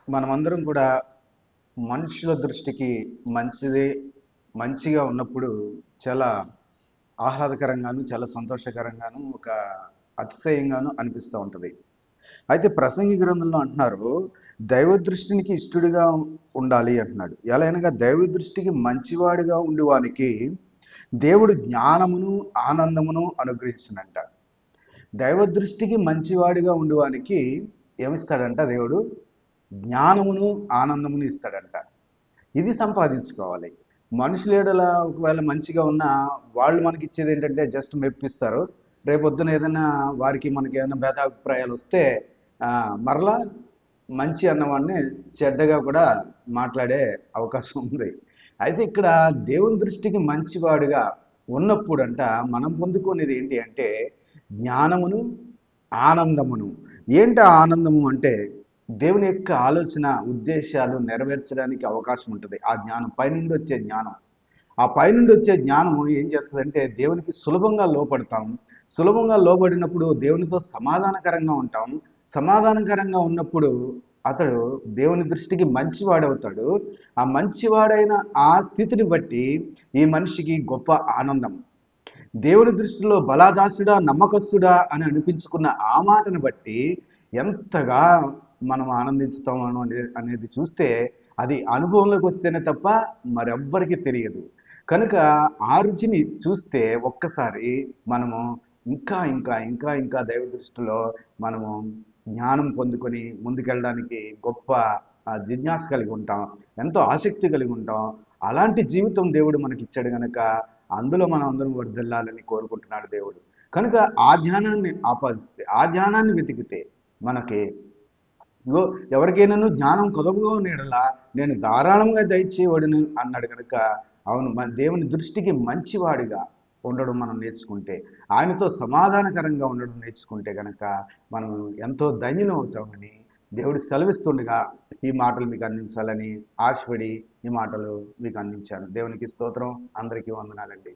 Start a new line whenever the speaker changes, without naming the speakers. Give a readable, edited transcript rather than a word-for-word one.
మనమందరం కూడా మనుషుల దృష్టికి మంచిది మంచిగా ఉన్నప్పుడు చాలా ఆహ్లాదకరంగాను, చాలా సంతోషకరంగాను, ఒక అతిశయంగాను అనిపిస్తూ ఉంటుంది. అయితే ప్రసంగి గ్రంథంలో అంటున్నారు, దైవ దృష్టికి ఇష్టడిగా ఉండాలి అంటున్నాడు. ఎలా అనగా దైవ దృష్టికి మంచివాడిగా ఉండువానికి దేవుడు జ్ఞానమును, ఆనందమును అనుగ్రహించునంట. దైవ దృష్టికి మంచివాడిగా ఉండువానికి ఏమిస్తాడంట దేవుడు? జ్ఞానమును, ఆనందమును ఇస్తాడంట. ఇది సంపాదించుకోవాలి. మనుషుల ఎడల ఒకవేళ మంచిగా ఉన్నా వాళ్ళు మనకి ఇచ్చేది ఏంటంటే జస్ట్ మెప్పిస్తారు. రేపొద్దున ఏదైనా వారికి మనకి ఏదైనా భేదాభిప్రాయాలు వస్తే మరలా మంచి అన్నవాడిని చెడ్డగా కూడా మాట్లాడే అవకాశం ఉంది. అయితే ఇక్కడ దేవుని దృష్టికి మంచివాడుగా ఉన్నప్పుడంట మనం పొందుకునేది ఏంటి అంటే జ్ఞానమును, ఆనందమును. ఏంటి ఆ ఆనందము అంటే దేవుని యొక్క ఆలోచన ఉద్దేశాలు నెరవేర్చడానికి అవకాశం ఉంటుంది. ఆ జ్ఞానం పైనుండి వచ్చే జ్ఞానం. ఆ పైనుండి వచ్చే జ్ఞానం ఏం చేస్తుందంటే దేవునికి సులభంగా లోపడతాం. సులభంగా లోబడినప్పుడు దేవునితో సమాధానకరంగా ఉంటాం. సమాధానకరంగా ఉన్నప్పుడు అతడు దేవుని దృష్టికి మంచివాడవుతాడు. ఆ మంచివాడైన ఆ స్థితిని బట్టి ఈ మనిషికి గొప్ప ఆనందం. దేవుని దృష్టిలో బలాదాసుడా, నమ్మకస్తుడా అని అనిపించుకున్న ఆ మాటను బట్టి ఎంతగా మనం ఆనందించుతాం అనేది చూస్తే అది అనుభవంలోకి వస్తేనే తప్ప మరెవ్వరికి తెలియదు. కనుక ఆ రుచిని చూస్తే ఒక్కసారి మనము ఇంకా ఇంకా ఇంకా ఇంకా దైవ దృష్టిలో మనము జ్ఞానం పొందుకొని ముందుకెళ్ళడానికి గొప్ప జిజ్ఞాస కలిగి ఉంటాం. ఎంతో ఆసక్తి కలిగి ఉంటాం. అలాంటి జీవితం దేవుడు మనకి ఇచ్చాడు కనుక అందులో మనం అందరం వర్ధిల్లాలని కోరుకుంటున్నాడు దేవుడు. కనుక ఆ ధ్యానాన్ని ఆపాదిస్తే, ఆ ధ్యానాన్ని వెతికితే మనకి ఇగో ఎవరికైనాను జ్ఞానం కొదవగా ఉండేలా నేను ధారాళంగా దయచేయవడును అన్నాడు కనుక అవును మన దేవుని దృష్టికి మంచివాడిగా ఉండడం మనం నేర్చుకుంటే, ఆయనతో సమాధానకరంగా ఉండడం నేర్చుకుంటే కనుక మనం ఎంతో ధన్యం అవుతామని దేవుడు సెలవిస్తుండగా ఈ మాటలు మీకు అందించాలని ఆశపడి ఈ మాటలు మీకు అందించాను. దేవునికి స్తోత్రం. అందరికీ వందనాలండి.